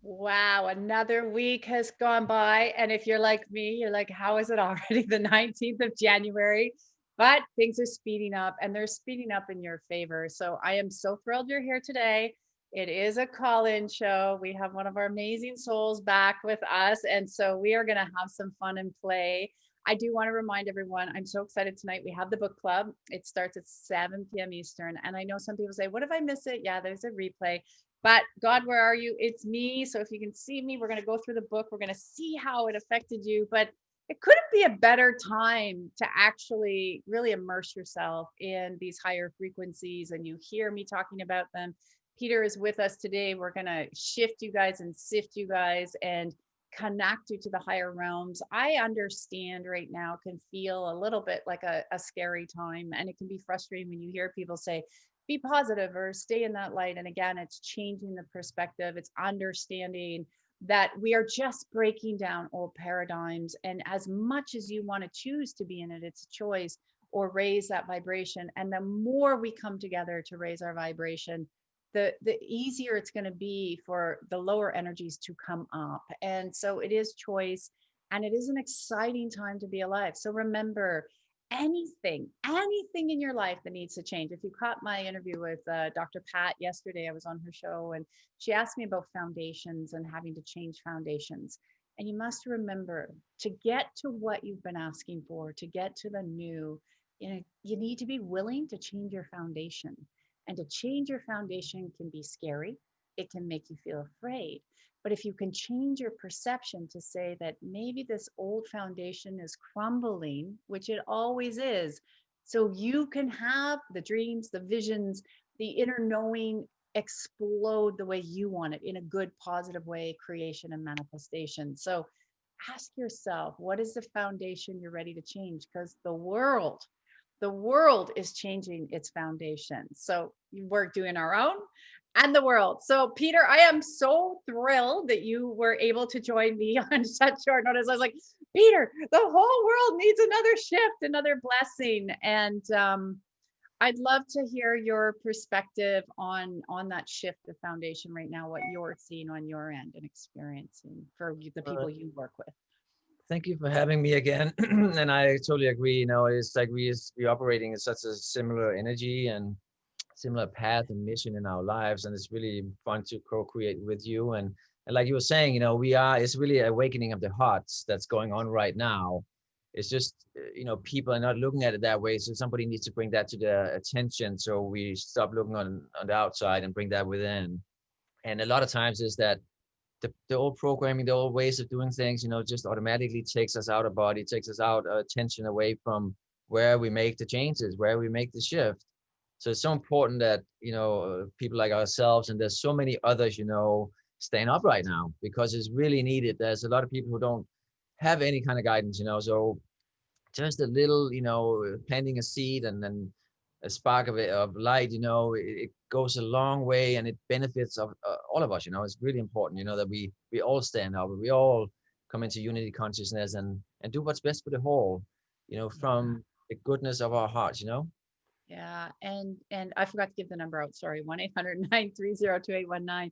Wow, another week has gone by. And if you're like me, you're like, how is it already the 19th of January? But things are speeding up and they're speeding up in your favor. So I am so thrilled you're here today. It is a call in show. We have one of our amazing souls back with us. And so we are going to have some fun and play. I do want to remind everyone, I'm so excited tonight. We have the book club. It starts at 7 p.m. Eastern. And I know some people say, what if I miss it? Yeah, there's a replay. But God, where are you? It's me. So if you can see me, we're going to go through the book. We're going to see how it affected you. But it couldn't be a better time to actually really immerse yourself in these higher frequencies. And you hear me talking about them. Peter is with us today. We're going to shift you guys and sift you guys and connect you to the higher realms. I understand right now can feel a little bit like a scary time. And it can be frustrating when you hear people say, be positive or stay in that light. And again, it's changing the perspective. It's understanding that we are just breaking down old paradigms. And as much as you want to choose to be in it, it's a choice or raise that vibration. And the more we come together to raise our vibration, the easier it's going to be for the lower energies to come up. And so it is choice and it is an exciting time to be alive. So remember, anything in your life that needs to change. If you caught my interview with Dr. Pat yesterday, I was on her show and she asked me about foundations and having to change foundations. And you must remember to get to what you've been asking for, to get to the new, you need to be willing to change your foundation. And to change your foundation can be scary. It can make you feel afraid. But if you can change your perception to say that maybe this old foundation is crumbling, which it always is, so you can have the dreams, the visions, the inner knowing explode the way you want it in a good, positive way, creation and manifestation. So ask yourself, what is the foundation you're ready to change? Because the world is changing its foundation. So we're doing our own and the world. So Peter, I am so thrilled that you were able to join me on such short notice. I was like, Peter, the whole world needs another shift, another blessing. And I'd love to hear your perspective on that shift of foundation right now, what you're seeing on your end and experiencing for the Uh, people you work with. Thank you for having me again. And I totally agree. It's like we operating in such a similar energy and similar path and mission in our lives, and it's really fun to co-create with you. And like you were saying, it's really awakening of the hearts that's going on right now. It's just people are not looking at it that way, so somebody needs to bring that to their attention. So we stop looking on the outside and bring that within. And a lot of times is that the old programming, the old ways of doing things, just automatically takes us out of body, takes us out attention away from where we make the changes, where we make the shift. So it's so important that, people like ourselves, and there's so many others, staying up right now because it's really needed. There's a lot of people who don't have any kind of guidance, so just a little, planting a seed and then a spark of light, it goes a long way and it benefits of all of us. It's really important, that we all stand up, we all come into unity consciousness and do what's best for the whole, Yeah. from the goodness of our hearts. Yeah, and I forgot to give the number out. Sorry, 1-800-930-2819.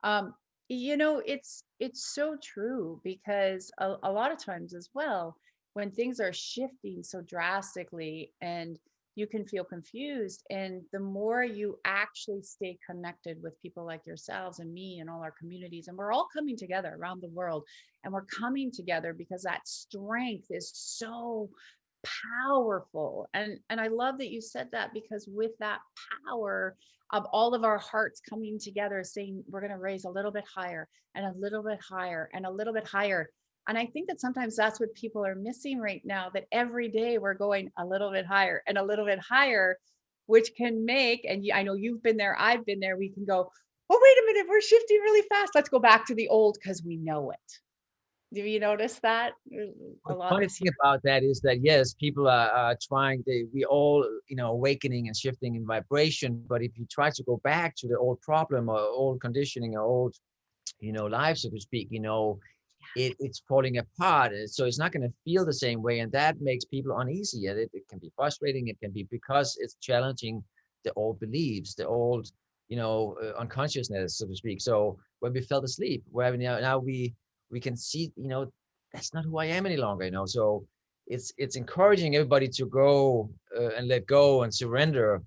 Um, it's so true because a lot of times as well, when things are shifting so drastically and you can feel confused, and the more you actually stay connected with people like yourselves and me and all our communities, and we're all coming together around the world, and we're coming together because that strength is so powerful. And I love that you said that because with that power of all of our hearts coming together saying we're going to raise a little bit higher and a little bit higher and a little bit higher. And I think that sometimes that's what people are missing right now, that every day we're going a little bit higher and a little bit higher, which can make, and I know you've been there, I've been there, we can go, oh, wait a minute, we're shifting really fast. Let's go back to the old because we know it. Do you notice that a The lot funny this thing year? about that is that yes, people are trying. We all, awakening and shifting in vibration. But if you try to go back to the old problem or old conditioning or old, life, so to speak, it's falling apart. So it's not going to feel the same way, and that makes people uneasy. And it can be frustrating. It can be because it's challenging the old beliefs, the old, unconsciousness, so to speak. So when we fell asleep, where now we can see, that's not who I am any longer. So it's encouraging everybody to go and let go and surrender.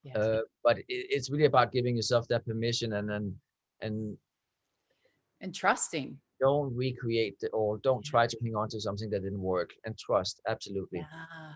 Yes. But it's really about giving yourself that permission, and And trusting. don't recreate or don't try to hang on to something that didn't work, and trust. Absolutely. Yeah,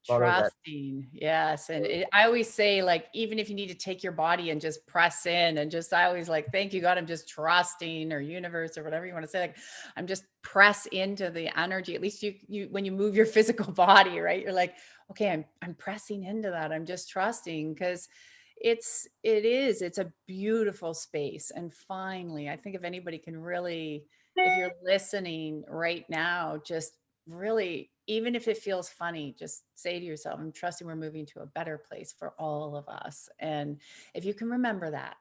Follow that. trusting. Yes. And Follow- I always say, like, even if you need to take your body and just press in and just, I always like, thank you, God, I'm just trusting, or universe, or whatever you want to say. Like, I'm just press into the energy. At least when you move your physical body, right? You're like, okay, I'm pressing into that. I'm just trusting, because it's a beautiful space. And finally, I think if anybody can really, if you're listening right now, just really, even if it feels funny, just say to yourself, I'm trusting we're moving to a better place for all of us. And if you can remember that,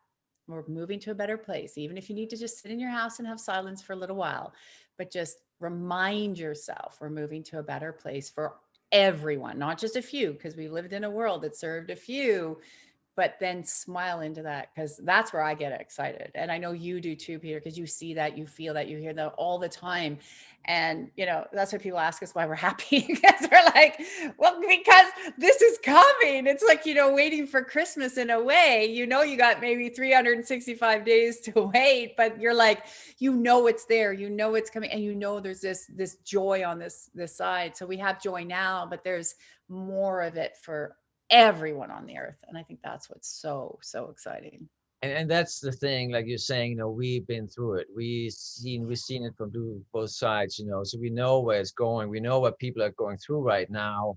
we're moving to a better place, even if you need to just sit in your house and have silence for a little while, but just remind yourself we're moving to a better place for everyone, not just a few, because we lived in a world that served a few. But then smile into that, because that's where I get excited. And I know you do too, Peter, because you see that, you feel that, you hear that all the time. And, that's why people ask us why we're happy, because we're like, well, because this is coming. It's like, waiting for Christmas in a way. You got maybe 365 days to wait, but you're like, it's there, it's coming, and there's this joy on this side. So we have joy now, but there's more of it for everyone on the earth. And I think that's what's so, so exciting. and that's the thing, like you're saying, we've been through it. We've seen it from both sides, so we know where it's going. We know what people are going through right now.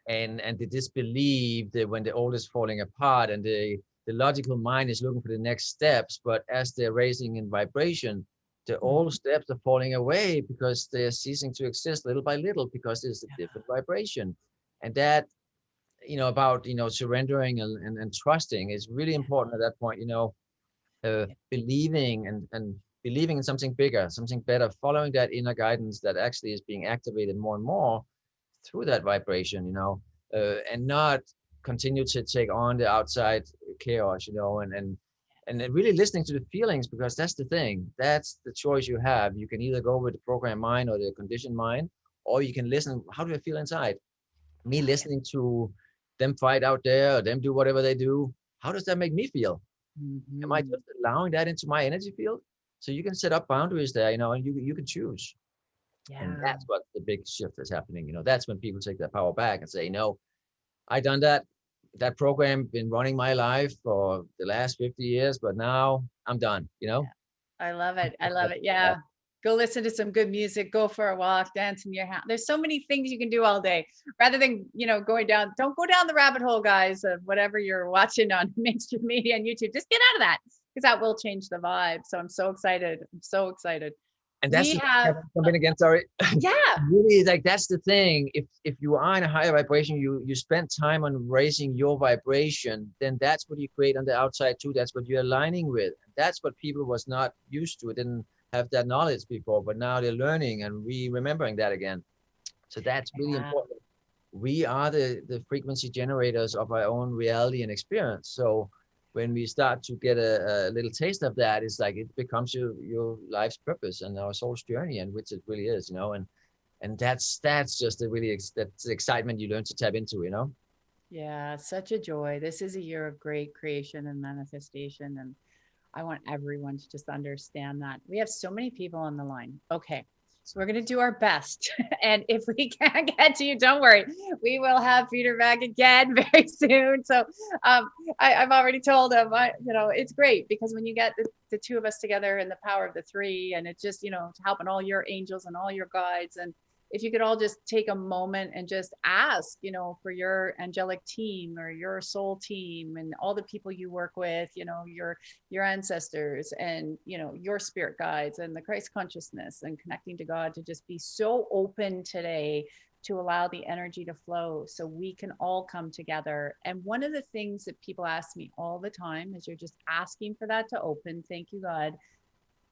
And the disbelief that when the old is falling apart, and the logical mind is looking for the next steps, but as they're raising in vibration, the old steps are falling away because they're ceasing to exist little by little, because there's a different vibration. And that, about, surrendering and trusting is really important at that point. Believing and believing in something bigger, something better, following that inner guidance that actually is being activated more and more through that vibration, and not continue to take on the outside chaos, and then really listening to the feelings, because that's the thing. That's the choice you have. You can either go with the programmed mind or the conditioned mind, or you can listen. How do I feel inside? Me listening to them fight out there, or them do whatever they do. How does that make me feel? Am I Mhm. just allowing that into my energy field? So you can set up boundaries there, and you can choose. And Yeah. that's what the big shift is happening. That's when people take their power back and say, no, I done that. That program been running my life for the last 50 years, but now I'm done, I love it. I love it. Yeah. Go listen to some good music, go for a walk, dance in your house. There's so many things you can do all day, rather than, don't go down the rabbit hole, guys, of whatever you're watching on mainstream media and YouTube. Just get out of that, because that will change the vibe. So I'm so excited. I'm so excited. And that's We the thing, I have, want to come in again, sorry. yeah. Really, like, that's the thing. If you are in a higher vibration, you spend time on raising your vibration, then that's what you create on the outside too. That's what you're aligning with. That's what people was not used to, didn't have that knowledge before, but now they're learning and remembering that again. So that's really Yeah. important. We are the frequency generators of our own reality and experience. So when we start to get a little taste of that, it's like it becomes your life's purpose and our soul's journey, and which it really is, and that's just a really that's the excitement you learn to tap into. Yeah, such a joy. This is a year of great creation and manifestation. And I want everyone to just understand that. We have so many people on the line. Okay. So we're going to do our best. And if we can't get to you, don't worry. We will have Peter back again very soon. So I've already told him, it's great, because when you get the two of us together and the power of the three, and it's just, helping all your angels and all your guides, and if you could all just take a moment and just ask, for your angelic team or your soul team and all the people you work with, your ancestors and, your spirit guides and the Christ consciousness and connecting to God, to just be so open today to allow the energy to flow so we can all come together. And one of the things that people ask me all the time is, you're just asking for that to open. Thank you, God.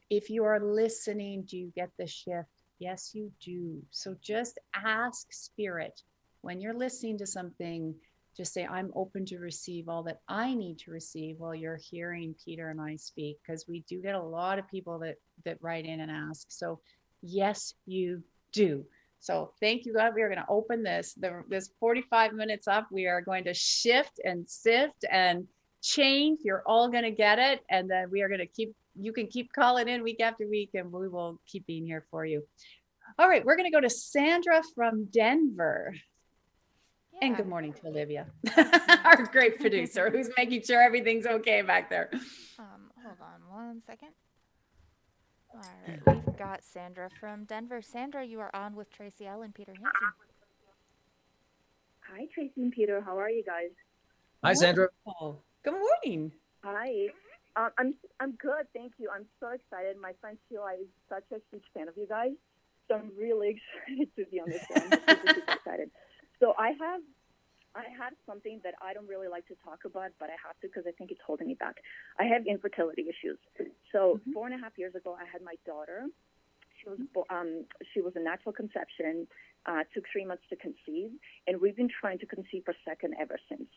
If you are listening, do you get the shift? Yes, you do. So just ask spirit when you're listening to something, just say, I'm open to receive all that I need to receive while you're hearing Peter and I speak, because we do get a lot of people that write in and ask. So yes, you do. So thank you, God. We are going to open this 45 minutes up. We are going to shift and sift and change. You're all going to get it. And then we are going to you can keep calling in week after week, and we will keep being here for you. All right, we're going to go to Sandra from Denver. Yeah. And good morning to Olivia, our great producer, who's making sure everything's okay back there. Hold on one second. All right, we've got Sandra from Denver. Sandra, you are on with Tracy L and Peter Hansen. Hi, Tracy and Peter. How are you guys? Hi, Sandra. Oh, good morning. Hi. I'm good, thank you. I'm so excited. My friend Sheila is such a huge fan of you guys, so I'm really excited to be on this one. I'm super excited. So I have something that I don't really like to talk about, but I have to because I think it's holding me back. I have infertility issues. So 4.5 years ago, I had my daughter. She was a natural conception. Took 3 months to conceive, and we've been trying to conceive for second ever since.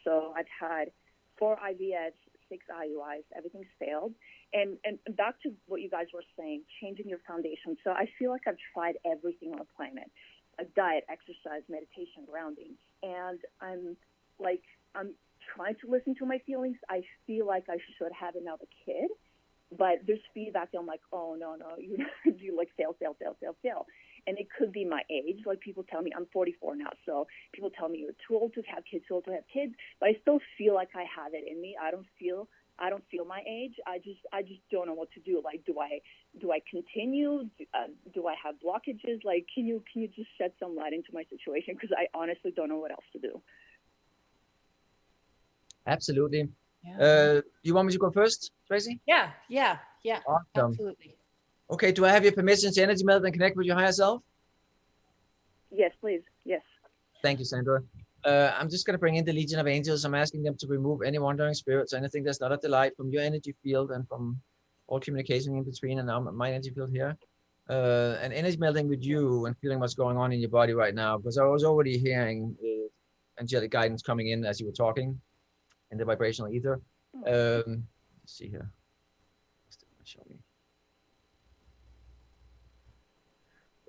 So I've had 4 IVFs, 6 IUIs, everything's failed. And back to what you guys were saying, changing your foundation. So I feel like I've tried everything on the planet, diet, exercise, meditation, grounding. And I'm trying to listen to my feelings. I feel like I should have another kid, but there's feedback. I'm like, oh, no, you like fail. And it could be my age. Like people tell me, I'm 44 now, so people tell me you're too old to have kids, but I still feel like I have it in me. I don't feel my age. I just don't know what to do. Like, do I continue? Do I have blockages? Like, can you just shed some light into my situation? Because I honestly don't know what else to do. Absolutely. Yeah. You want me to go first, Tracy? Yeah. Awesome. Absolutely. Okay, do I have your permission to energy meld and connect with your higher self? Yes, please. Yes. Thank you, Sandra. I'm just going to bring in the Legion of Angels. I'm asking them to remove any wandering spirits, anything that's not a delight from your energy field and from all communication in between and now my energy field here. And energy melding with you and feeling what's going on in your body right now, because I was already hearing angelic guidance coming in as you were talking in the vibrational ether. Let's see here. Show me.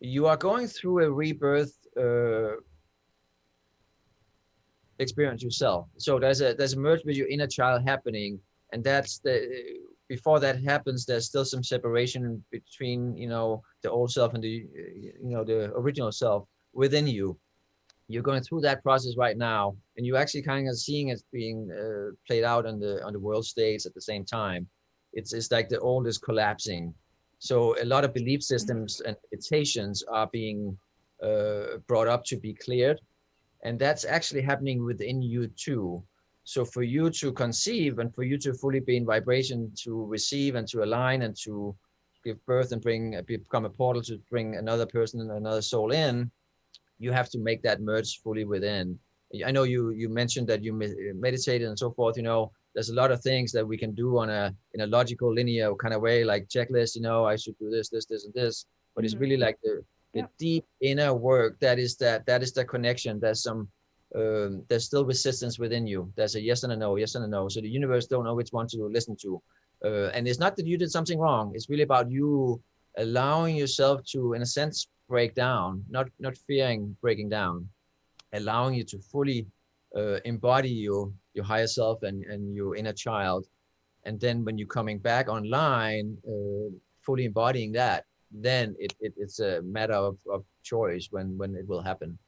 You are going through a rebirth experience yourself. So there's a merge with your inner child happening, and that's before that happens, there's still some separation between the old self and the the original self within you. You're going through that process right now, and you're actually kind of seeing it being played out on the world stage at the same time. It's like the old is collapsing. So a lot of belief systems and meditations are being brought up to be cleared. And that's actually happening within you too. So for you to conceive and for you to fully be in vibration, to receive and to align and to give birth and become a portal to bring another person and another soul in, you have to make that merge fully within. I know you mentioned that you meditated and so forth. There's a lot of things that we can do in a logical, linear kind of way, like checklist. I should do this, and this. But it's really like the deep inner work. That is the connection. There's still resistance within you. There's a yes and a no, yes and a no. So the universe don't know which one to listen to. And it's not that you did something wrong. It's really about you allowing yourself to, in a sense, break down, not fearing breaking down, allowing you to fully embody your higher self and your inner child. And then when you're coming back online, fully embodying that, then it's a matter of choice when it will happen.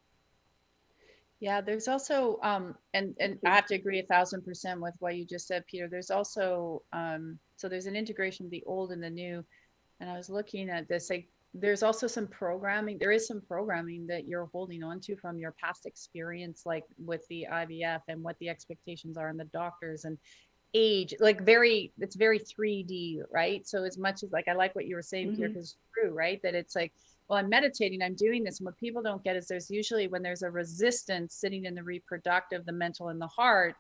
Yeah, there's also, and I have to agree 1,000% with what you just said, Peter. There's also, so there's an integration of the old and the new. And I was looking at this, like there's also some programming. There is some programming that you're holding on to from your past experience, like with the IVF and what the expectations are and the doctors and age, like it's very 3D, right? So as much as like, I like what you were saying, Peter, because it's true, right? That it's like, well, I'm meditating, I'm doing this. And what people don't get is there's usually when there's a resistance sitting in the reproductive, the mental, and the heart,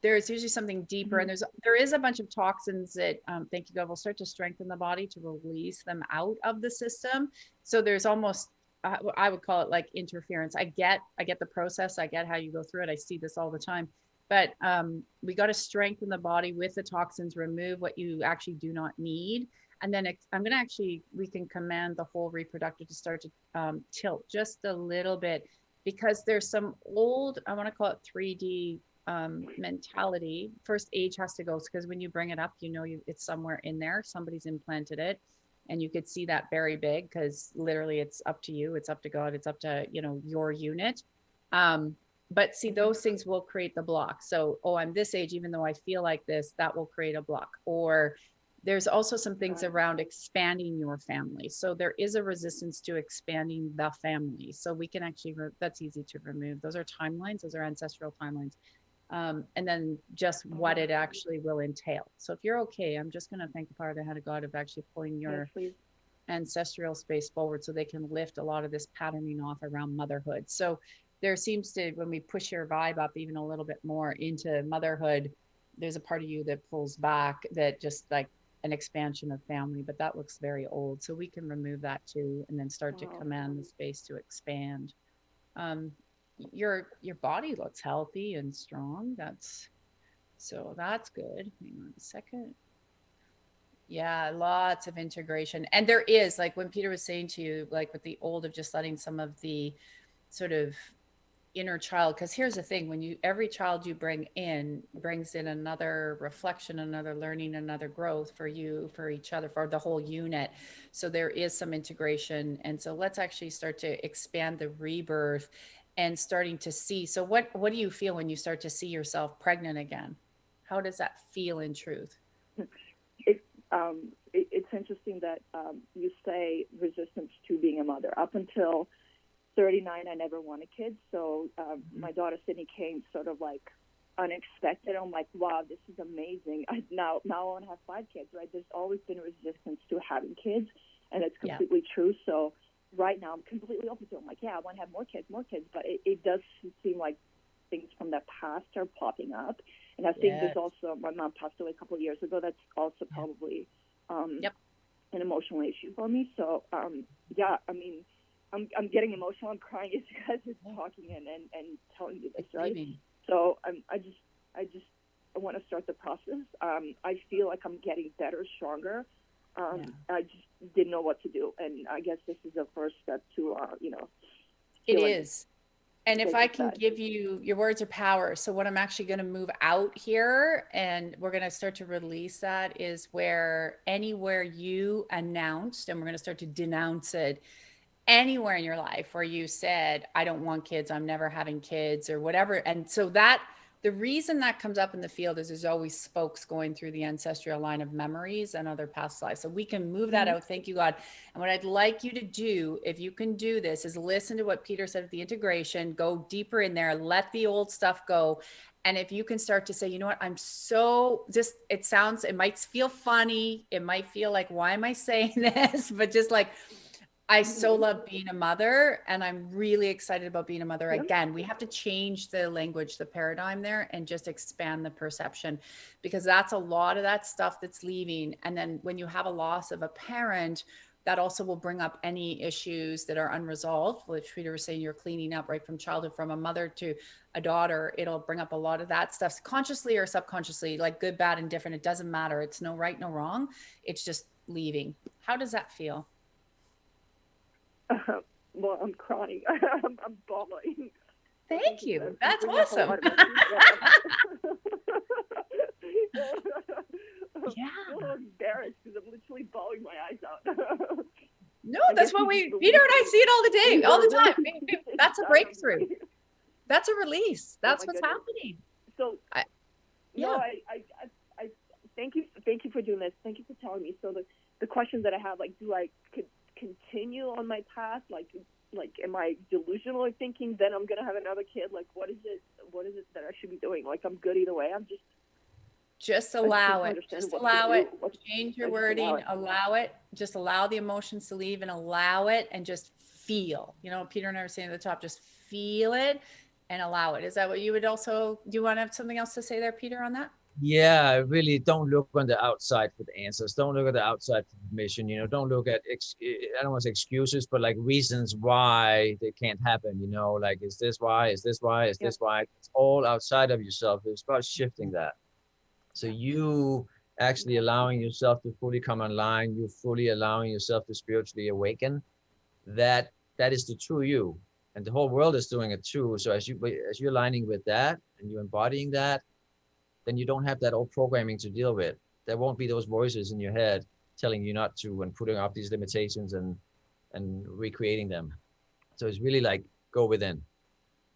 there's usually something deeper. And there is a bunch of toxins that, thank you God, will start to strengthen the body to release them out of the system. So there's almost, I would call it like interference. I get the process. I get how you go through it. I see this all the time. But we got to strengthen the body with the toxins, remove what you actually do not need. And then I'm going to actually, we can command the whole reproductive to start to tilt just a little bit, because there's some old, I want to call it 3D mentality. First, age has to go, because when you bring it up, it's somewhere in there. Somebody's implanted it. And you could see that very big, because literally it's up to you. It's up to God. It's up to, your unit. But see, those things will create the block. So, I'm this age, even though I feel like this, that will create a block. Or there's also some things around expanding your family. So there is a resistance to expanding the family. So we can actually, that's easy to remove. Those are timelines. Those are ancestral timelines. And then just what it actually will entail. So if you're okay, I'm just going to thank the power of the hand of God of actually pulling your ancestral space forward so they can lift a lot of this patterning off around motherhood. So there seems to, when we push your vibe up even a little bit more into motherhood, there's a part of you that pulls back, that just like an expansion of family, but that looks very old. So we can remove that too, and then start to command the space to expand. Your body looks healthy and strong. That's good. Hang on a second. Yeah, lots of integration. And there is, like when Peter was saying to you, like with the old of just letting some of the sort of inner child, because here's the thing, when every child you bring in brings in another reflection, another learning, another growth for you, for each other, for the whole unit. So there is some integration. And so let's actually start to expand the rebirth and starting to see. So what do you feel when you start to see yourself pregnant again? How does that feel in truth? It's interesting that you say resistance to being a mother. Up until 39, I never wanted kids. So my daughter Sydney came sort of like unexpected. I'm like, wow, this is amazing. Now I want to have 5 kids, right? There's always been a resistance to having kids, and it's completely true. So right now I'm completely open to it. I'm like, yeah, I want to have more kids. But it does seem like things from the past are popping up. And I think there's also, my mom passed away a couple of years ago. That's also probably an emotional issue for me. So, I mean, I'm getting emotional. I'm crying as you guys are talking and telling you this, right? So I want to start the process. I feel like I'm getting better, stronger. I just didn't know what to do. And I guess this is the first step to, It is. And if I can give you, your words are power. So what I'm actually going to move out here, and we're going to start to release that, is where anywhere you announced, and we're going to start to denounce it, anywhere in your life where you said, I don't want kids, I'm never having kids, or whatever. And so that, the reason that comes up in the field is there's always spokes going through the ancestral line of memories and other past lives. So we can move that out. Thank you, God. And what I'd like you to do, if you can do this, is listen to what Peter said at the integration, go deeper in there, let the old stuff go. And if you can start to say, you know what, I'm so just, it might feel funny. It might feel like, why am I saying this? But just like, I so love being a mother, and I'm really excited about being a mother. Again, we have to change the language, the paradigm there, and just expand the perception, because that's a lot of that stuff that's leaving. And then when you have a loss of a parent, that also will bring up any issues that are unresolved, which Peter was saying, you're cleaning up right from childhood, from a mother to a daughter. It'll bring up a lot of that stuff, consciously or subconsciously, like good, bad, and different. It doesn't matter. It's no right, no wrong. It's just leaving. How does that feel? Well, I'm crying. I'm bawling. Thank you. That's awesome. Yeah. I'm so embarrassed because I'm literally bawling my eyes out. No, that's what Peter and I see it all the time. That's a breakthrough. That's a release. That's what's happening. So, I thank you for doing this. Thank you for telling me. So the questions that I have, like, could continue on my path? Like, am I delusional in thinking then I'm gonna have another kid? Like, what is it that I should be doing? Like, I'm good either way. Just allow it. understand Just what to allow do. it. What- Change your I just allow wording. it. Allow it. Just allow the emotions to leave and allow it and just feel. You know, Peter and I were saying at the top, just feel it and allow it. Is that what you would also, do you want to have something else to say there, Peter, on that? Yeah, really don't look on the outside for the answers. Don't look at the outside for permission. You know, don't look at, I don't want to say excuses, but like reasons why they can't happen. You know, like, is this why? Is this why? Is this why? It's all outside of yourself. It's about shifting that. So you actually allowing yourself to fully come online, you fully allowing yourself to spiritually awaken. That is the true you, and the whole world is doing it too. So as you're aligning with that and you're embodying that, then you don't have that old programming to deal with. There won't be those voices in your head telling you not to and putting up these limitations and recreating them. So it's really like go within,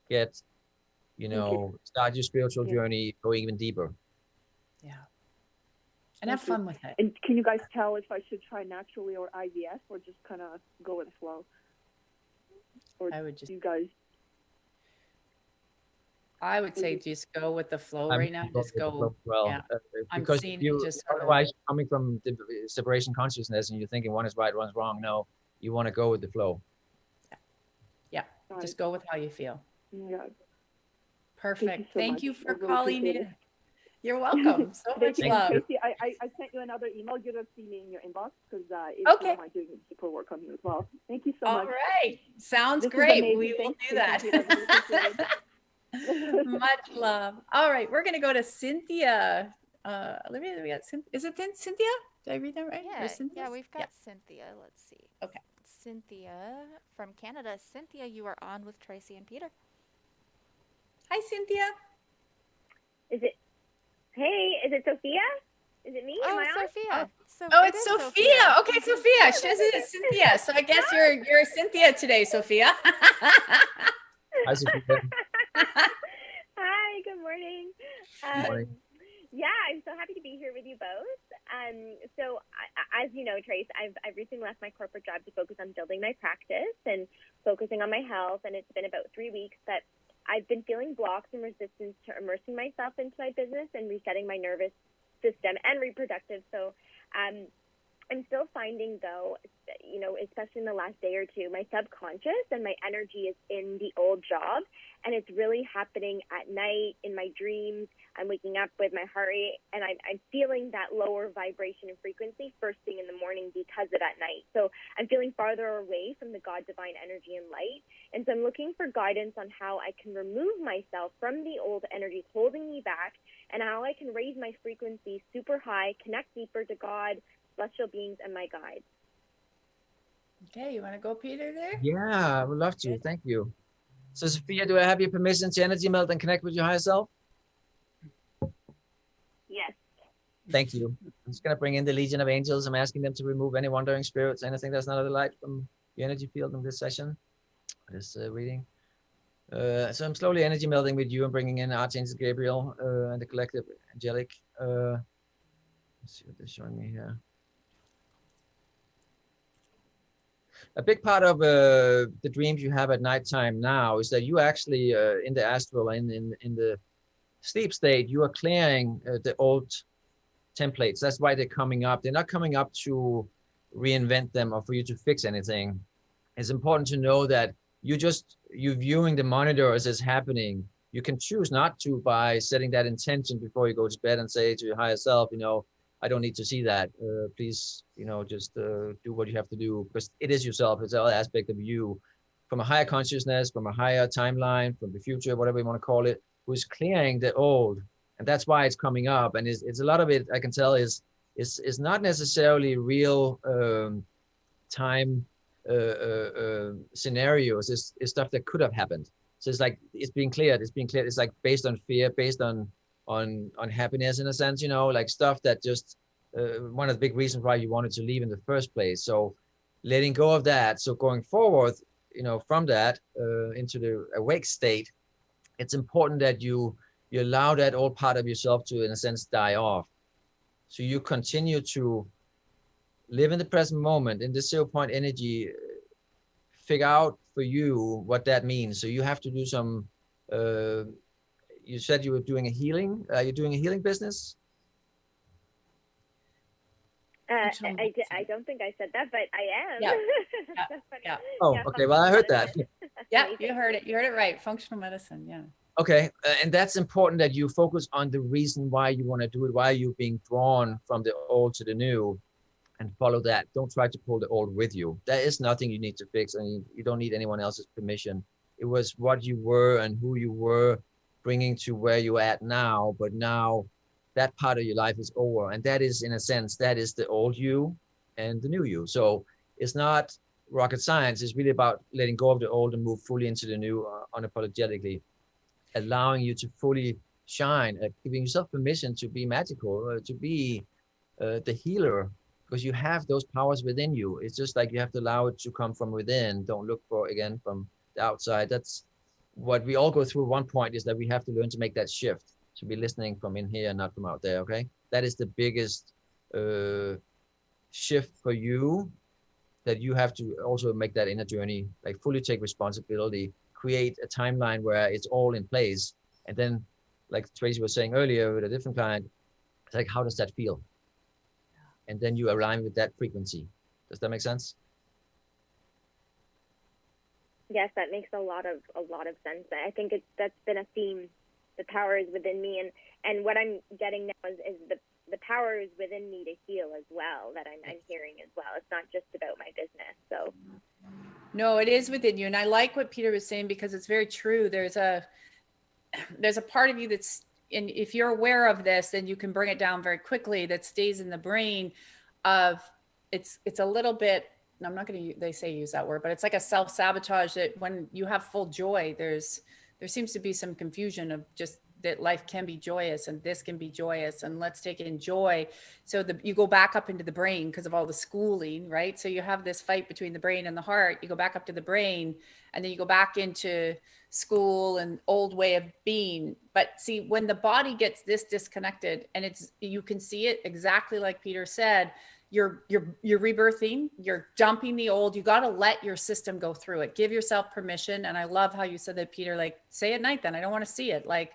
get, start your spiritual journey, go even deeper. Yeah. And have fun with it. And can you guys tell if I should try naturally or IVF or just kind of go with the flow? Or I would just, you guys? I would say just go with the flow right now. Just go. Well, yeah. because seeing you, it just otherwise coming from the separation consciousness and you're thinking one is right, one's wrong. No, you want to go with the flow. Yeah. Just go with how you feel. Yeah. Perfect. Thank you so Thank you much. for I really calling appreciate in. You're welcome. So much love. Tracy, I sent you another email. You're going to see me in your inbox because Okay. I'm doing super work on you as well. Thank you so All much. right. Sounds This is great. amazing. We will Thanks, do that. Tracy. I really appreciate it. Much love. All right. We're going to go to Cynthia. Olivia, we got is it then Cynthia? Did I read that right? Yeah, we've got Cynthia. Let's see. Okay. Cynthia from Canada. Cynthia, you are on with Tracy and Peter. Hi, Cynthia. Is it Sophia? Is it me? Am I on? Sophia. It's Sophia. Okay, Sophia. She says it's Cynthia. So I guess you're Cynthia today, Sophia. Hi, Sophia. Hi, good morning. Good morning. Yeah, I'm so happy to be here with you both. So as you know, Trace, I've recently left my corporate job to focus on building my practice and focusing on my health. And it's been about 3 weeks that I've been feeling blocks and resistance to immersing myself into my business and resetting my nervous system and reproductive. So I'm still finding, though, especially in the last day or two, my subconscious and my energy is in the old job. And it's really happening at night, in my dreams. I'm waking up with my heart rate, and I'm feeling that lower vibration and frequency first thing in the morning because of at night. So I'm feeling farther away from the God divine energy and light. And so I'm looking for guidance on how I can remove myself from the old energies holding me back and how I can raise my frequency super high, connect deeper to God, celestial beings, and my guides. Okay, you want to go, Peter, there? Yeah, I would love to. Thank you. So, Sophia, do I have your permission to energy melt and connect with your higher self? Yes. Thank you. I'm just going to bring in the Legion of Angels. I'm asking them to remove any wandering spirits, anything that's not of the light from the energy field in this session, this reading. So I'm slowly energy melting with you and bringing in Archangel Gabriel and the collective angelic. Let's see what they're showing me here. A big part of the dreams you have at nighttime now is that you actually in the astral, in the sleep state, you are clearing the old templates. That's why they're coming up. They're not coming up to reinvent them or for you to fix anything. It's important to know that you're viewing the monitors as happening. You can choose not to by setting that intention before you go to bed and say to your higher self, I don't need to see that. Please, just do what you have to do, because it is yourself. It's all aspect of you from a higher consciousness, from a higher timeline, from the future, whatever you want to call it, who's clearing the old. And that's why it's coming up. And it's a lot of it, I can tell, is not necessarily real time scenarios. It's stuff that could have happened. So it's like it's being cleared. It's like based on fear, based on happiness in a sense, like stuff that just one of the big reasons why you wanted to leave in the first place. So letting go of that. So going forward, from that into the awake state, it's important that you allow that old part of yourself to, in a sense, die off. So you continue to live in the present moment in this 0 point energy, figure out for you what that means. So you have to do some, you said you were doing a healing, you're doing a healing business? I don't think I said that, but I am. Yeah. That's funny. Yeah. Oh, Yeah, okay. Well, I heard that. medicine. Yeah, Amazing. you heard it. You heard it right. Functional medicine. Yeah. Okay, and that's important that you focus on the reason why you want to do it, why you're being drawn from the old to the new, and follow that. Don't try to pull the old with you. There is nothing you need to fix, and you don't need anyone else's permission. It was what you were and who you were bringing to where you're at now, but now that part of your life is over, and that is, in a sense, that is the old you and the new you. So it's not rocket science. It's really about letting go of the old and move fully into the new, unapologetically, allowing you to fully shine, giving yourself permission to be magical, to be the healer, because you have those powers within you. It's just like you have to allow it to come from within. Don't look for, again, from the outside. That's what we all go through. One point is that we have to learn to make that shift, to be listening from in here, not from out there, okay? That is the biggest shift for you, that you have to also make that inner journey, like fully take responsibility, create a timeline where it's all in place. And then, like Tracy was saying earlier with a different client, it's like, how does that feel? And then you align with that frequency. Does that make sense? Yes, that makes a lot of sense. I think that's been a theme. The power is within me, and what I'm getting now is the power is within me to heal as well. That I'm hearing as well. It's not just about my business. So. No, it is within you. And I like what Peter was saying, because it's very true. There's a part of you that's, and if you're aware of this, then you can bring it down very quickly, that stays in the brain of, it's a little bit, and I'm not going to, they say use that word, but it's like a self-sabotage, that when you have full joy, there seems to be some confusion of just that life can be joyous and this can be joyous and let's take in joy. So you go back up into the brain because of all the schooling, right? So you have this fight between the brain and the heart. You go back up to the brain, and then you go back into school and old way of being. But see, when the body gets this disconnected, and you can see it exactly like Peter said, you're rebirthing, you're dumping the old. You got to let your system go through it. Give yourself permission. And I love how you said that, Peter, like, say at night, then I don't want to see it. Like,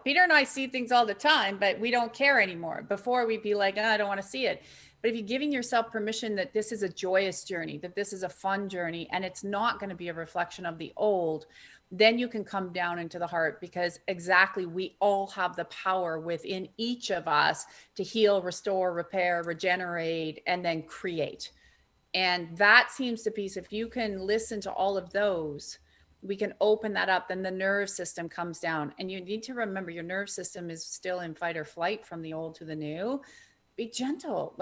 Peter and I see things all the time, but we don't care anymore. Before, we'd be like, I don't want to see it. But if you're giving yourself permission that this is a joyous journey, that this is a fun journey, and it's not going to be a reflection of the old, then you can come down into the heart, because exactly, we all have the power within each of us to heal, restore, repair, regenerate, and then create. And that seems to be, if you can listen to all of those, we can open that up, then the nerve system comes down. And you need to remember, your nerve system is still in fight or flight from the old to the new. Be gentle,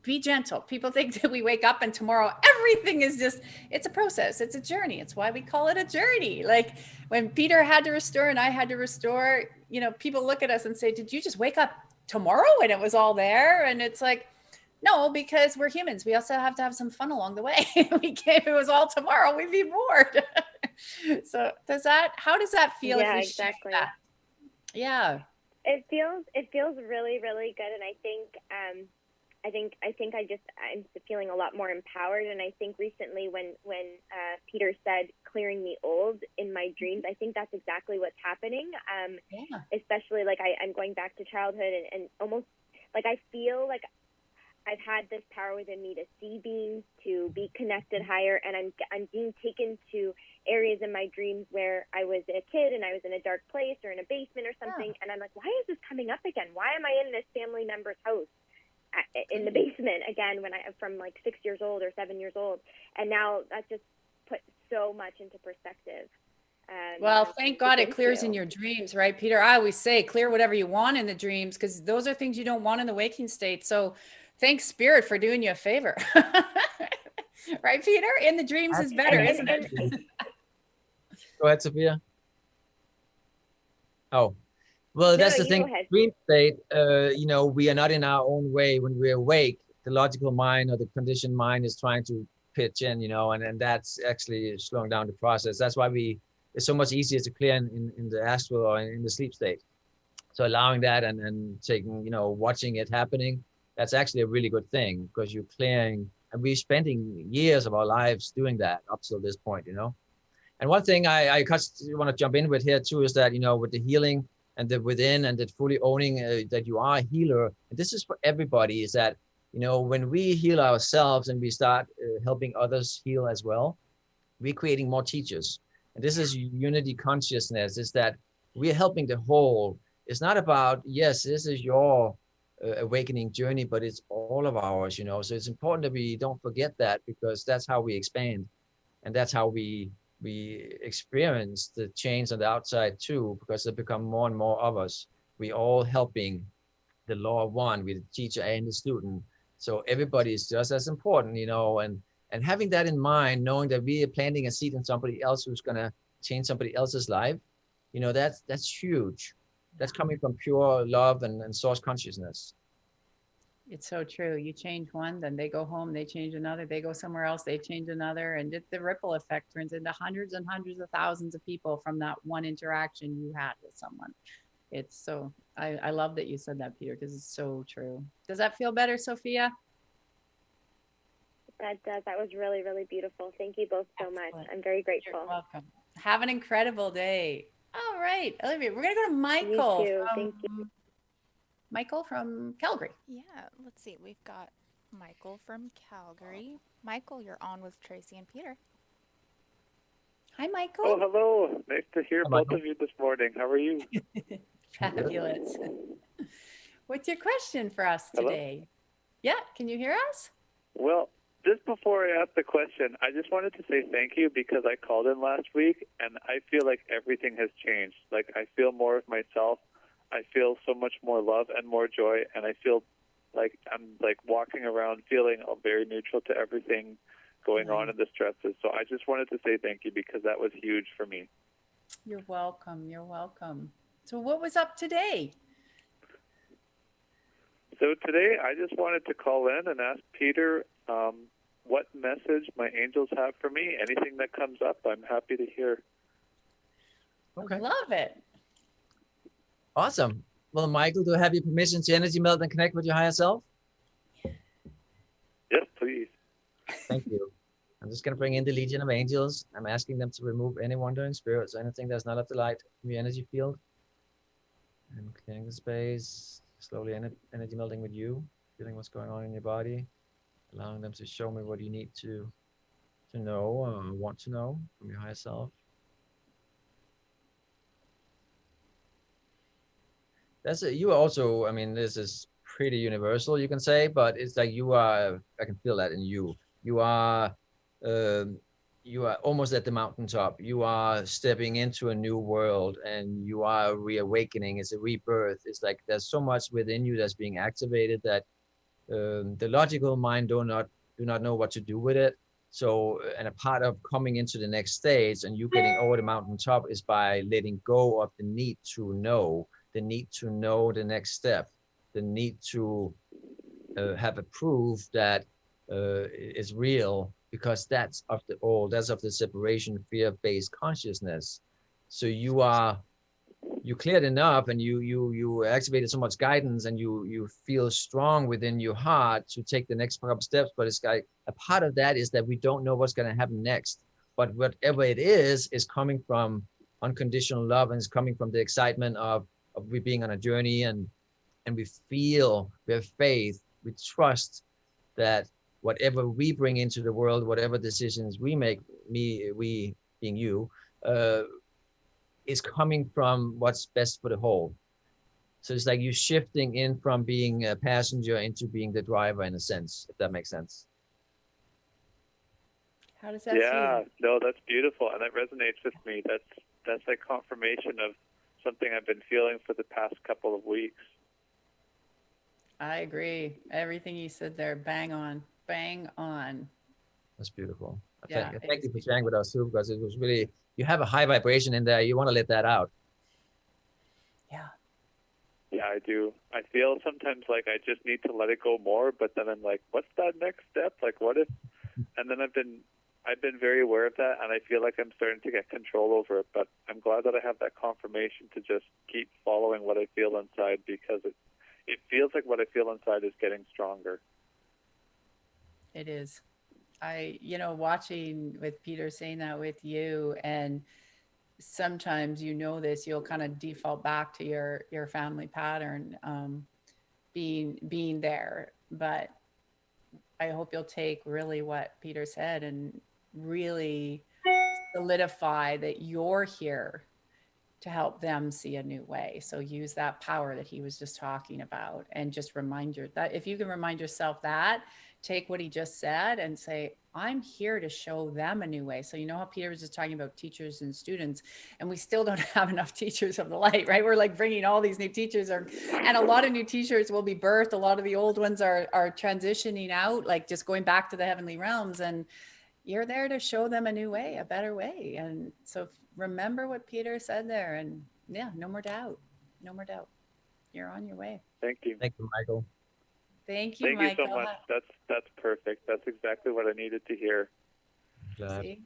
be gentle. People think that we wake up and tomorrow everything is just, it's a process. It's a journey. It's why we call it a journey. Like when Peter had to restore and I had to restore, people look at us and say, did you just wake up tomorrow and it was all there? And it's like, no, because we're humans. We also have to have some fun along the way. If it was all tomorrow, we'd be bored. So how does that feel? Yeah, exactly. Yeah. It feels really, really good. And I'm feeling a lot more empowered. And I think recently when Peter said clearing the old in my dreams, I think that's exactly what's happening. Especially like I'm going back to childhood and almost like I feel like I've had this power within me to see beings, to be connected higher, and I'm being taken to areas in my dreams where I was a kid and I was in a dark place or in a basement or something, and I'm like, why is this coming up again? Why am I in this family member's house in the basement again when I'm from like 6 years old or 7 years old? And now that just put so much into perspective. Well, thank God it clears in your dreams, right, Peter? I always say clear whatever you want in the dreams, because those are things you don't want in the waking state. So thanks, Spirit, for doing you a favor. Right, Peter? In the dreams is better, isn't it? Go ahead, Sophia. Oh, well, that's the thing. Dream state, we are not in our own way. When we're awake, the logical mind or the conditioned mind is trying to pitch in, and that's actually slowing down the process. That's why it's so much easier to clear in the astral or in the sleep state. So allowing that and taking, watching it happening, that's actually a really good thing, because you're clearing, and we're spending years of our lives doing that up till this point, you know. And one thing I want to jump in with here too is that, you know, with the healing and the within and the fully owning that you are a healer, and this is for everybody, is that, you know, when we heal ourselves and we start helping others heal as well, we're creating more teachers. And this is unity consciousness, is that we're helping the whole. It's not about, yes, this is your awakening journey, but it's all of ours, you know. So it's important that we don't forget that, because that's how we expand, and that's how we experience the change on the outside too, because they become more and more of us. We all helping the law of one with the teacher and the student. So everybody is just as important, you know, and having that in mind, knowing that we are planting a seed in somebody else who's gonna change somebody else's life, you know, that's huge. That's coming from pure love and source consciousness. It's so true. You change one, then they go home, they change another, they go somewhere else, they change another. And the ripple effect turns into hundreds and hundreds of thousands of people from that one interaction you had with someone. It's so, I love that you said that, Peter, because it's so true. Does that feel better, Sophia? That does. That was really, really beautiful. Thank you both so much. I'm very grateful. You're welcome. Have an incredible day. All right, Olivia, we're going to go to Michael. You too. Thank you. Michael from Calgary. Yeah, let's see. We've got Michael from Calgary. Michael, you're on with Tracy and Peter. Hi, Michael. Oh, hello. Nice to hear Hi, both Michael. of you this morning. How are you? Fabulous. What's your question for us today? Hello? Yeah, can you hear us? Well, just before I ask the question, I just wanted to say thank you, because I called in last week and I feel like everything has changed. Like, I feel more of myself. I feel so much more love and more joy, and I feel like I'm like walking around feeling very neutral to everything going on in the stresses. So I just wanted to say thank you, because that was huge for me. You're welcome. You're welcome. So what was up today? So today I just wanted to call in and ask Peter what message my angels have for me. Anything that comes up, I'm happy to hear. Okay. Love it. Awesome. Well, Michael, do I have your permission to energy meld and connect with your higher self? Yes, please. Thank you. I'm just going to bring in the Legion of Angels. I'm asking them to remove any wandering spirits, anything that's not of the light from your energy field. And clearing the space, slowly energy melding with you, feeling what's going on in your body, allowing them to show me what you need to know or want to know from your higher self. That's it. You also, I mean, this is pretty universal, you can say, but it's like you are, I can feel that in you. You are almost at the mountaintop. You are stepping into a new world, and you are reawakening. It's a rebirth. It's like there's so much within you that's being activated that the logical mind do not know what to do with it. So, and a part of coming into the next stage and you getting over the mountaintop is by letting go of the need to know the next step, the need to have a proof that is real, because that's of the old, that's of the separation, fear-based consciousnness. So you cleared enough, and you activated so much guidance, and you feel strong within your heart to take the next couple steps. But it's like a part of that is that we don't know what's going to happen next. But whatever it is coming from unconditional love, and it's coming from the excitement of we being on a journey, and we have faith, we trust that whatever we bring into the world, whatever decisions we make, we being you, is coming from what's best for the whole. So it's like you shifting in from being a passenger into being the driver, in a sense, if that makes sense. How does that feel? No, that's beautiful, and it resonates with me. That's like confirmation of something I've been feeling for the past couple of weeks. I agree. Everything you said there, bang on, bang on. That's beautiful. Yeah, thank you for sharing with us too, because it was really, you have a high vibration in there. You want to let that out. Yeah. Yeah, I do. I feel sometimes like I just need to let it go more, but then I'm like, what's that next step? Like, what if? And then I've been very aware of that, and I feel like I'm starting to get control over it. But I'm glad that I have that confirmation to just keep following what I feel inside, because it feels like what I feel inside is getting stronger. It is. Watching with Peter saying that with you, and sometimes this, you'll kind of default back to your family pattern, being there. But I hope you'll take really what Peter said and really solidify that you're here to help them see a new way. So use that power that he was just talking about, and just that if you can remind yourself that, take what he just said and say, I'm here to show them a new way. So how Peter was just talking about teachers and students, and we still don't have enough teachers of the light, right? We're like bringing all these new teachers, and a lot of new teachers will be birthed. A lot of the old ones are transitioning out, like just going back to the heavenly realms, and you're there to show them a new way, a better way. And so remember what Peter said there, and no more doubt. You're on your way. Thank you. Thank you, Michael. Thank you, Thank Michael. you so much. That's perfect. That's exactly what I needed to hear. Glad. See?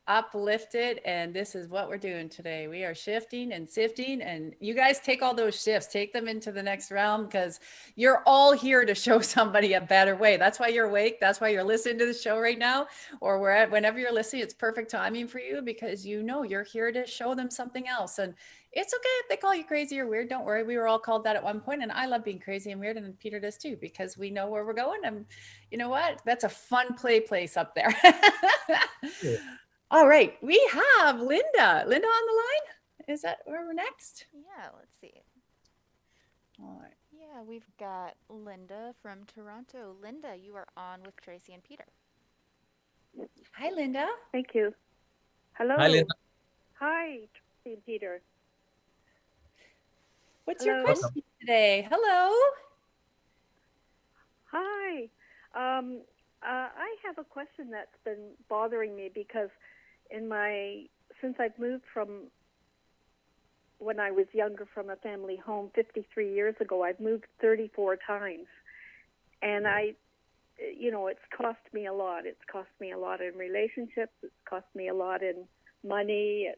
Uplifted, and this is what we're doing today. We are shifting and sifting, and you guys take all those shifts, take them into the next realm, because you're all here to show somebody a better way. That's why you're awake. That's why you're listening to the show right now, or whenever you're listening. It's perfect timing for you, because you're here to show them something else. And it's okay if they call you crazy or weird. Don't worry. We were all called that at one point, and I love being crazy and weird, and Peter does too, because we know where we're going. And you know what? That's a fun place up there. Yeah. All right, we have Linda. Linda on the line? Is that where we're next? Yeah, let's see. All right. Yeah, we've got Linda from Toronto. Linda, you are on with Tracy and Peter. Hi, Linda. Thank you. Hello. Hi, Linda. Hi, Tracy and Peter. What's your Hello. question today? Hello. Hi. I have a question that's been bothering me, because since I've moved from when I was younger from a family home 53 years ago, I've moved 34 times. And it's cost me a lot. It's cost me a lot in relationships. It's cost me a lot in money,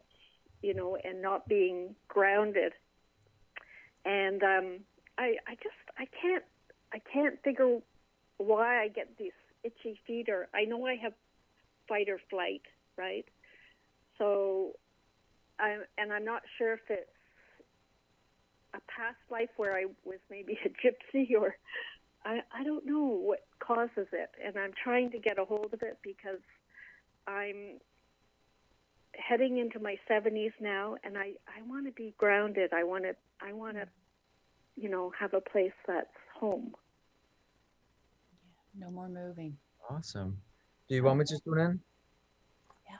and not being grounded. And I can't figure why I get these itchy feet. Or I know I have fight or flight, right? So I'm not sure if it's a past life where I was maybe a gypsy, or I don't know what causes it. And I'm trying to get a hold of it, because I'm heading into my 70s now, and I want to be grounded. I want to have a place that's home. No more moving. Awesome. Do you want me to tune in? Yeah.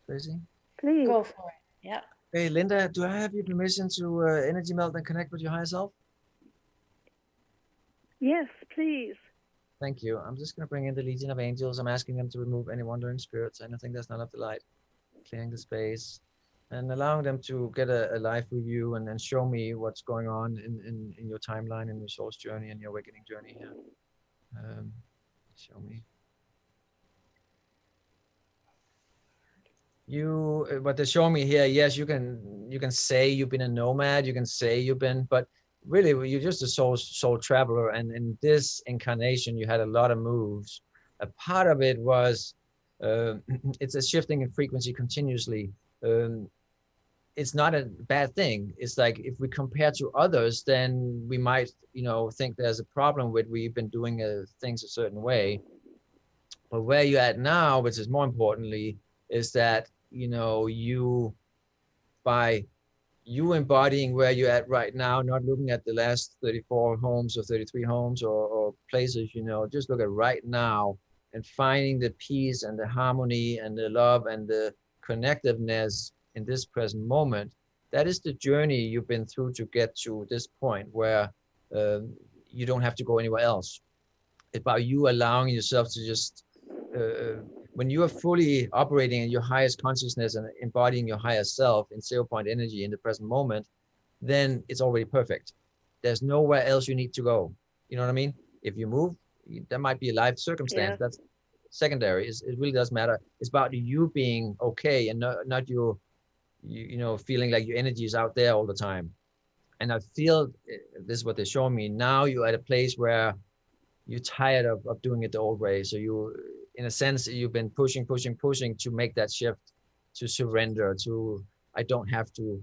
Tracy? Please. Go for it. Yeah. Hey, Linda, do I have your permission to energy melt and connect with your higher self? Yes, please. Thank you. I'm just going to bring in the Legion of Angels. I'm asking them to remove any wandering spirits, anything that's not of the light, clearing the space, and allowing them to get a life review and show me what's going on in your timeline, in your soul's journey, and your awakening journey here. Show me. What they're showing me here, yes, you can say you've been a nomad, you can say you've been, but really you're just a soul traveler, and in this incarnation you had a lot of moves. A part of it was it's a shifting in frequency continuously. It's not a bad thing. It's like, if we compare to others, then we might think there's a problem with we've been doing things a certain way. But where you're at now, which is more importantly, is that by you embodying where you're at right now, not looking at the last 34 homes or 33 homes or places, just look at right now, and finding the peace and the harmony and the love and the connectiveness in this present moment. That is the journey you've been through to get to this point where you don't have to go anywhere else. It's about you allowing yourself to just when you are fully operating in your highest consciousness and embodying your higher self in 0 point energy in the present moment, then it's already perfect. There's nowhere else you need to go. You know what I mean? If you move, there might be a life circumstance. Yeah. That's secondary. It really doesn't matter. It's about you being okay, and not you feeling like your energy is out there all the time. And I feel this is what they're showing me now. You're at a place where you're tired of doing it the old way. So you, in a sense, you've been pushing to make that shift, to surrender, to I don't have to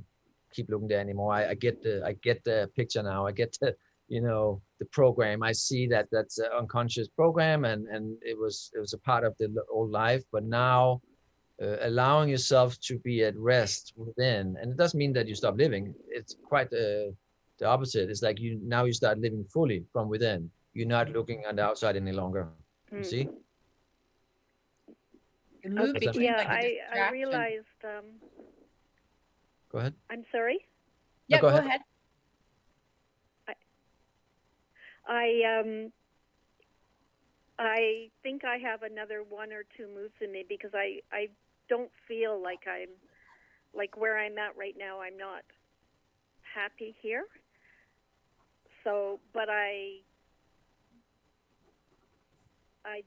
keep looking there anymore. I get the picture now. I get the, the program. I see that that's an unconscious program, and it was a part of the old life. But now, allowing yourself to be at rest within, and it doesn't mean that you stop living. It's quite the opposite. It's like you start living fully from within. You're not looking on the outside any longer. You see? The move became Yeah, like a I distraction. realized. Go ahead. I'm sorry. Yeah, No, go ahead. I think I have another 1 or 2 moves in me because I don't feel like I'm like where I'm at right now. I'm not happy here. So, but I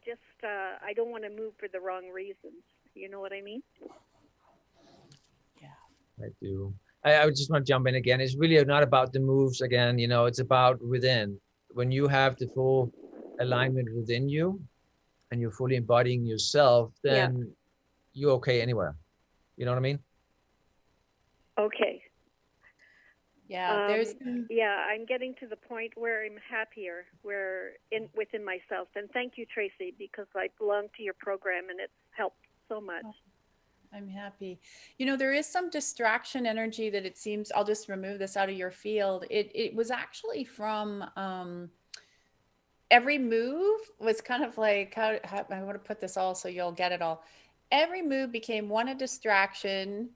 just I don't want to move for the wrong reasons. You know what I mean? I do. I would just want to jump in again. It's really not about the moves again. It's about within. When you have the full alignment within you and you're fully embodying yourself, then you're okay anywhere. You know what I mean? Okay. Yeah, I'm getting to the point where I'm happier, within myself. And thank you, Tracy, because I belong to your program and it's helped so much. I'm happy. There is some distraction energy that it seems, I'll just remove this out of your field. It was actually from every move was kind of like, how I want to put this all so you'll get it all. Every move became one a distraction.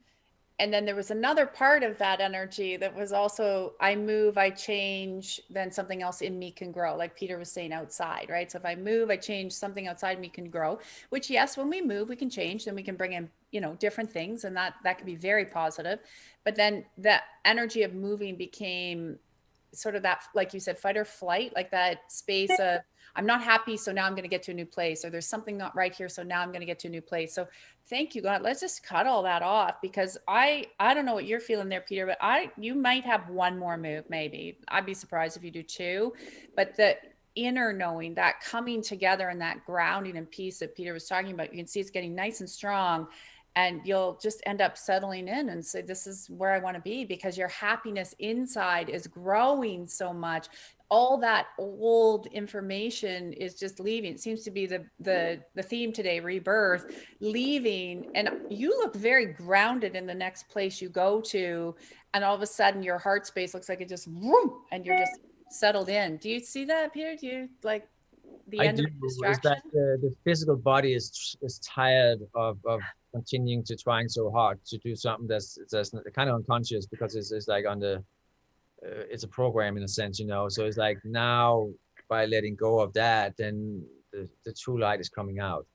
And then there was another part of that energy that was also, I move, I change, then something else in me can grow. Like Peter was saying, outside, right? So if I move, I change, something outside me can grow, which yes, when we move, we can change, then we can bring in, different things. And that can be very positive. But then that energy of moving became sort of that, like you said, fight or flight, like that space of, I'm not happy, so now I'm going to get to a new place, or there's something not right here, so now I'm going to get to a new place. So thank you, God. Let's just cut all that off, because I don't know what you're feeling there, Peter, but you might have one more move, maybe. I'd be surprised if you do 2, but the inner knowing, that coming together and that grounding and peace that Peter was talking about, you can see it's getting nice and strong. And you'll just end up settling in and say, this is where I want to be, because your happiness inside is growing so much. All that old information is just leaving. It seems to be the theme today, rebirth, leaving. And you look very grounded in the next place you go to. And all of a sudden your heart space looks like it just, whoom, and you're just settled in. Do you see that, Peter? Do you like the end of the distraction? Is that the physical body is tired of continuing to trying so hard to do something that's kind of unconscious, because it's like on the it's a program in a sense, so it's like now, by letting go of that, then the true light is coming out.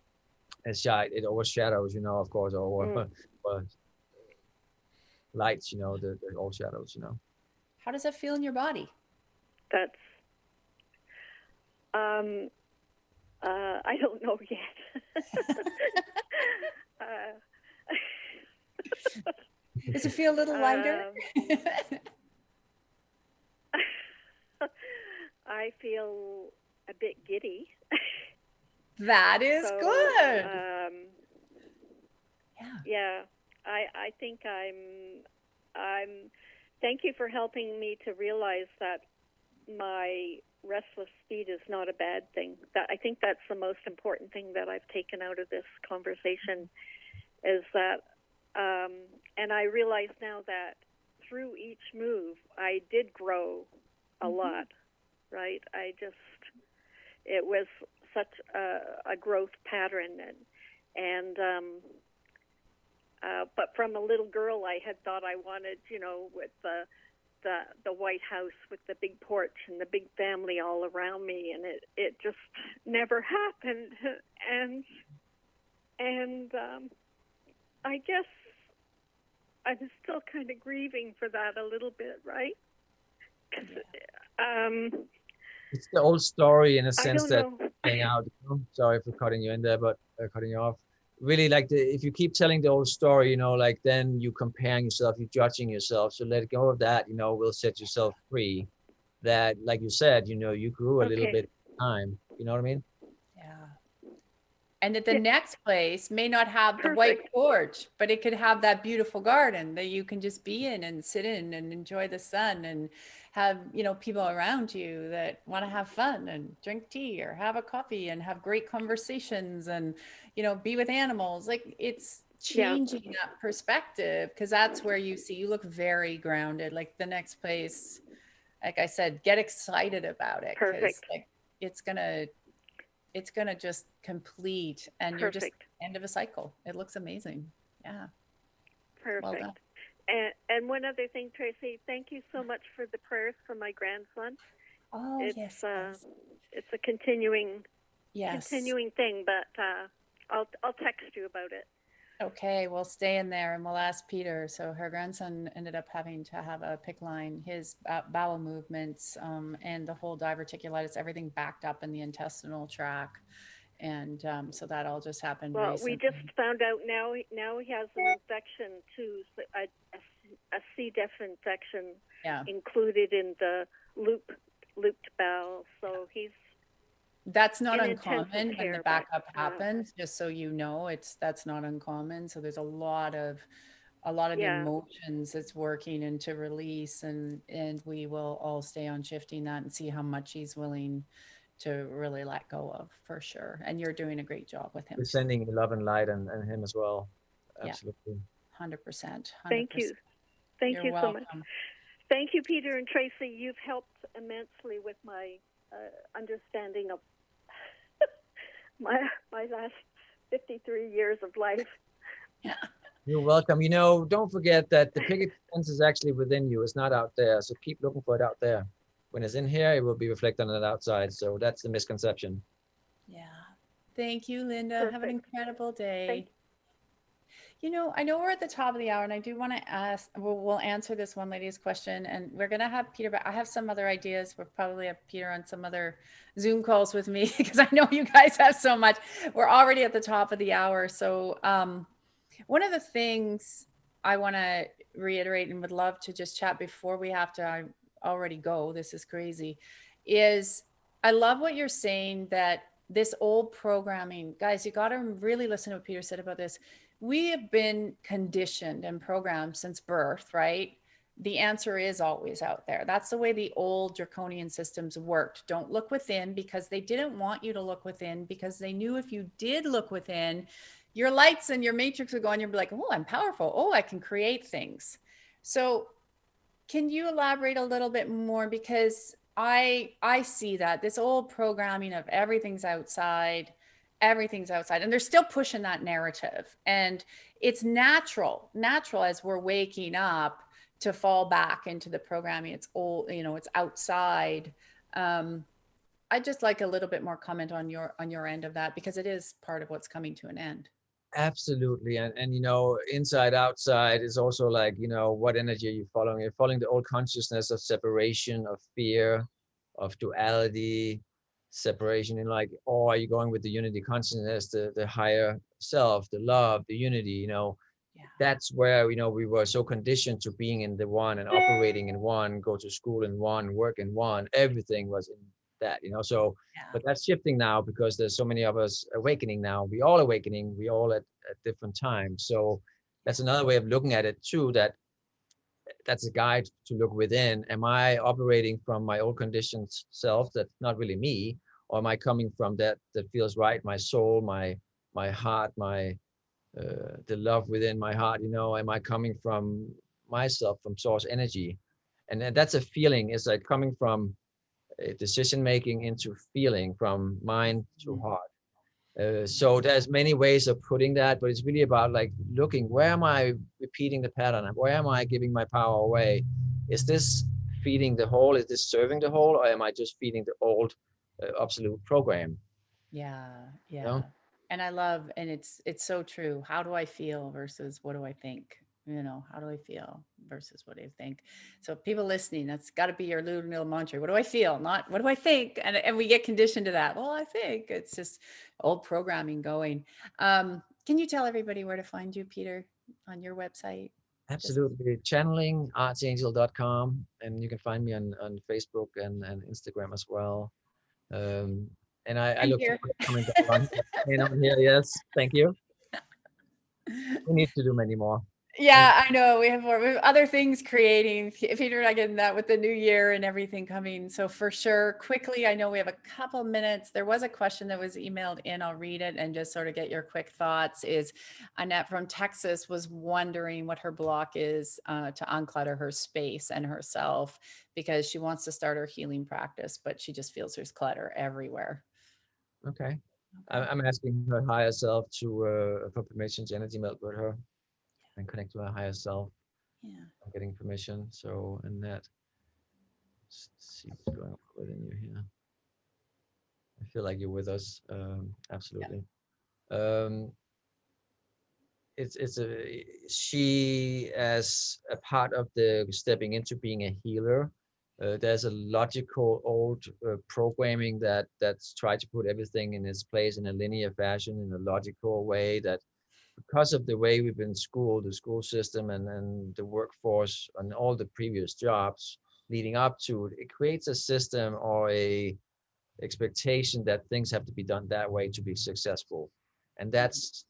It overshadows, of course, or lights, the all shadows. How does that feel in your body? That's I don't know yet. Does it feel a little lighter? I feel a bit giddy. That is good. Yeah. I think I'm. Thank you for helping me to realize that my restless speed is not a bad thing. I think that's the most important thing that I've taken out of this conversation, is that, and I realize now that through each move, I did grow a lot, right? It was such a growth pattern, but from a little girl, I had thought I wanted, with the White House with the big porch and the big family all around me, and it just never happened. And I guess I'm still kind of grieving for that a little bit, right? It's the old story in a sense that know. playing out. Sorry for cutting you in there, but cutting you off. really like if you keep telling the old story, you know, like then you comparing yourself, you judging yourself. So let go of that, you know, will set yourself free. That, like you said, you know, you grew a little Okay. bit time. You know what I mean? Yeah. And that the Yeah. next place may not have the white Perfect. porch, but it could have that beautiful garden that you can just be in and sit in and enjoy the sun and have, you know, people around you that want to have fun and drink tea or have a coffee and have great conversations and, you know, be with animals. Like it's Yeah. changing that perspective because that's where you see you look very grounded. Like the next place, like I said, get excited about it because Perfect. like it's gonna just complete and you're just Perfect. end of a cycle. It looks amazing. Yeah. Well done. Perfect. And one other thing, Tracy, thank you so much for the prayers for my grandson. Oh, It's yes. it's a continuing Yes. thing, but I'll text you about it. Okay, we'll stay in there and we'll ask Peter. So her grandson ended up having to have a PICC line, his bowel movements and the whole diverticulitis, everything backed up in the intestinal tract. And so that all just happened Well, recently. we just found out now he has an infection too, a C. diff infection included in the looped bowel. So he's That's not in uncommon intensive when the care, backup but, happens, just so you know, that's not uncommon. So there's a lot of yeah. emotions that's working into release and we will all stay on shifting that and see how much he's willing to really let go of for sure. And you're doing a great job with him We're too. sending love and light and him as well. Yeah. Absolutely. 100%. Thank you. Thank You're you so much. welcome. Thank you, Peter and Tracy. You've helped immensely with my understanding of my last 53 years of life. You're welcome. You know, don't forget that the picket fence is actually within you. It's not out there. So keep looking for it out there. When it's in here, it will be reflected on it outside. So that's the misconception. Yeah. Thank you, Linda. Have an Perfect. incredible day. Thank You know, I know we're at the top of the hour and I do want to ask, we'll answer this one lady's question and we're going to have Peter, but I have some other ideas. We'll probably have Peter on some other Zoom calls with me because I know you guys have so much. We're already at the top of the hour. So one of the things I want to reiterate and would love to just chat before we have to already go, this is crazy, is I love what you're saying that this old programming, guys, you got to really listen to what Peter said about this. We have been conditioned and programmed since birth, right? The answer is always out there. That's the way the old draconian systems worked. Don't look within because they didn't want you to look within because they knew if you did look within, your lights and your matrix would go on. You'd be like, oh, I'm powerful. Oh, I can create things. So can you elaborate a little bit more? Because I see that this old programming of everything's outside and they're still pushing that narrative, and it's natural as we're waking up to fall back into the programming. It's old, you know, it's outside. I'd just like a little bit more comment on your end of that because it is part of what's coming to an end. Absolutely. And you know, inside, outside is also like, you know, what energy are you following? You're following the old consciousness of separation, of fear, of duality, separation, and like, or are you going with the unity consciousness, the higher self, the love, the unity, you know? That's where, you know, we were so conditioned to being in the one and operating in one, go to school in one, work in one, everything was in that, you know. So but that's shifting now because there's so many of us awakening now. We all awakening, we all at different times. So that's another way of looking at it too, that's a guide to look within. Am I operating from my old conditioned self that's not really me, or am I coming from that feels right, my soul, my heart, my the love within my heart, you know? Am I coming from myself, from source energy? And then that's a feeling. It's like coming from decision making into feeling, from mind to heart. So there's many ways of putting that, but it's really about like looking, where am I repeating the pattern? Where am I giving my power away? Is this feeding the whole? Is this serving the whole? Or am I just feeding the old absolute program? Yeah. You know? And I love, and it's so true. How do I feel versus what do I think? You know, how do I feel versus what I think? So people listening, that's got to be your little mantra. What do I feel? Not what do I think? And we get conditioned to that. Well, I think it's just old programming going. Can you tell everybody where to find you, Peter, on your website? Absolutely. Channelingarchangel.com, and you can find me on Facebook and Instagram as well. And I look here. forward to coming back on here. Yes, thank you. We need to do many more. Yeah, I know. We have other things creating. Peter and I getting that with the new year and everything coming. So for sure, quickly, I know we have a couple minutes. There was a question that was emailed in. I'll read it and just sort of get your quick thoughts. Is Annette from Texas was wondering what her block is to unclutter her space and herself, because she wants to start her healing practice, but she just feels there's clutter everywhere. Okay. I'm asking her higher self to for permission to energy melt with her and connect to her higher self. Yeah. I'm getting permission. So, and that, let's see what's going on within you here. I feel like you're with us. Absolutely. Yeah. She, as a part of the stepping into being a healer, there's a logical old programming that's tried to put everything in its place in a linear fashion, in a logical way, that because of the way we've been schooled, the school system and the workforce and all the previous jobs leading up to it, it creates a system or a expectation that things have to be done that way to be successful. And that's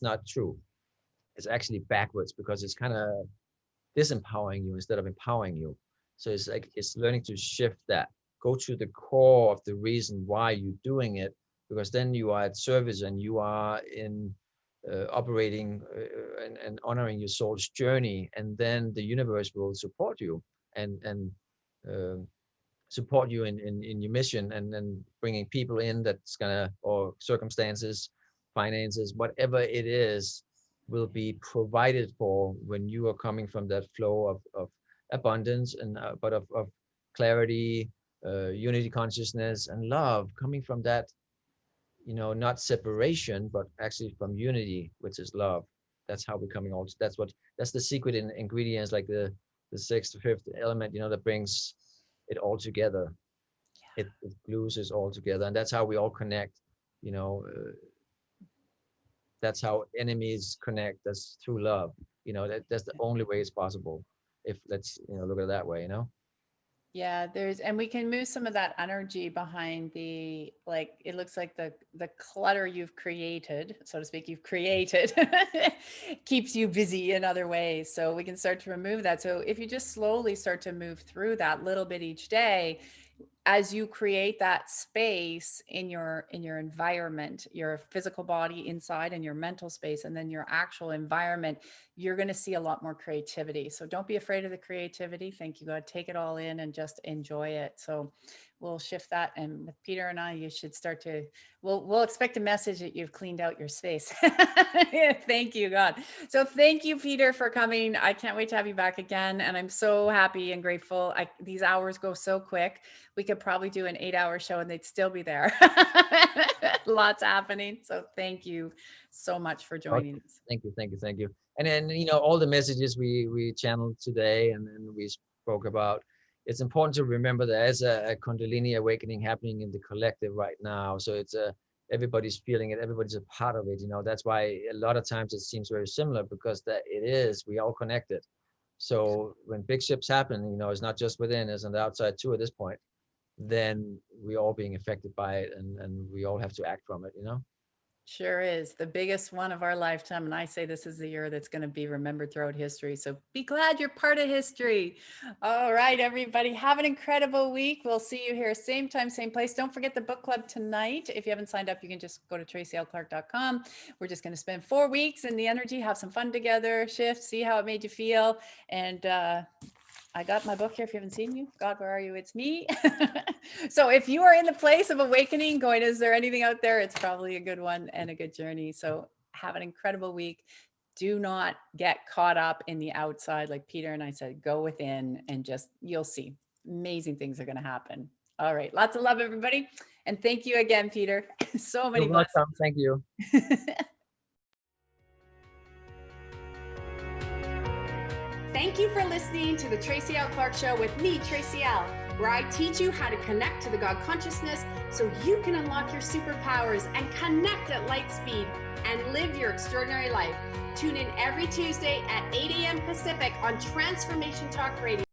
not true. It's actually backwards, because it's kind of disempowering you instead of empowering you. So it's like, it's learning to shift that, go to the core of the reason why you're doing it, because then you are at service and you are in operating and honoring your soul's journey, and then the universe will support you and support you in your mission, and then bringing people in that's gonna, or circumstances, finances, whatever it is, will be provided for when you are coming from that flow of abundance and but of clarity, unity, consciousness, and love, coming from that, not separation, but actually from unity, which is love. That's how we're coming all. That's the secret ingredients, like the sixth, fifth element, that brings it all together. Yeah. It glues us all together, and that's how we all connect. That's how enemies connect. That's through love. That's the only way it's possible. If let's look at it that way. Yeah, and we can move some of that energy behind the, like, it looks like the clutter you've created, so to speak, keeps you busy in other ways. So we can start to remove that. So if you just slowly start to move through that little bit each day, as you create that space in your environment, your physical body inside and your mental space, and then your actual environment, you're going to see a lot more creativity. So don't be afraid of the creativity. Thank you, God. Take it all in and just enjoy it. So we'll shift that. And with Peter and I, you should start to, we'll expect a message that you've cleaned out your space. Thank you, God. So thank you, Peter, for coming. I can't wait to have you back again. And I'm so happy and grateful. These hours go so quick. We could probably do an 8-hour show and they'd still be there. Lots happening. So thank you so much for joining us. Thank you. And then, all the messages we channeled today and we spoke about, it's important to remember there's a Kundalini awakening happening in the collective right now. So it's everybody's feeling it. Everybody's a part of it. That's why a lot of times it seems very similar, because that it is, we all connected. So when big shifts happen, it's not just within, it's on the outside too at this point, then we all being affected by it, and we all have to act from it. Sure is the biggest one of our lifetime. And I say this is the year that's going to be remembered throughout history. So be glad you're part of history. All right, everybody, have an incredible week. We'll see you here same time, same place. Don't forget the book club tonight. If you haven't signed up, you can just go to tracylclark.com. We're just going to spend 4 weeks in the energy, have some fun together, shift, see how it made you feel. And I got my book here. If you haven't seen me, God, where are you? It's me. So if you are in the place of awakening, going, is there anything out there? It's probably a good one and a good journey. So have an incredible week. Do not get caught up in the outside. Like Peter and I said, go within and just, you'll see amazing things are going to happen. All right. Lots of love, everybody. And thank you again, Peter. So many blessings. You're welcome. Thank you. Thank Thank you for listening to the Tracy L Clark Show with me, Tracy L, where I teach you how to connect to the God consciousness so you can unlock your superpowers and connect at light speed and live your extraordinary life. Tune in every Tuesday at 8 a.m. Pacific on Transformation Talk Radio.